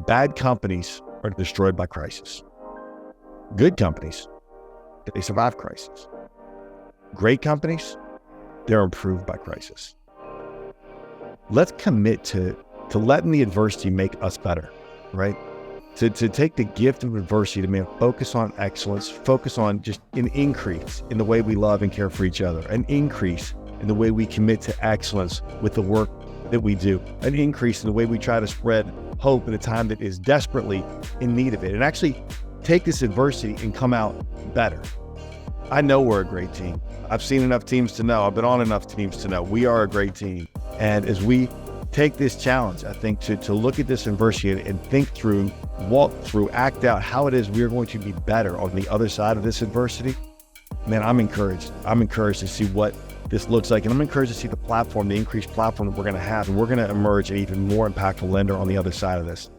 Bad companies are destroyed by crisis. Good companies, they survive crisis. Great companies, they're improved by crisis. Let's commit to letting the adversity make us better, right? To take the gift of adversity to focus on excellence, focus on just an increase in the way we love and care for each other, an increase in the way we commit to excellence with the work that we do, an increase in the way we try to spread hope in a time that is desperately in need of it, and actually take this adversity and come out better. I know we're a great team. I've seen enough teams to know, I've been on enough teams to know we are a great team. And as we take this challenge, I think to look at this adversity and think through, walk through, act out how it is we are going to be better on the other side of this adversity, man, I'm encouraged. I'm encouraged to see what this looks like. And I'm encouraged to see the increased platform that we're going to have. And we're going to emerge an even more impactful lender on the other side of this.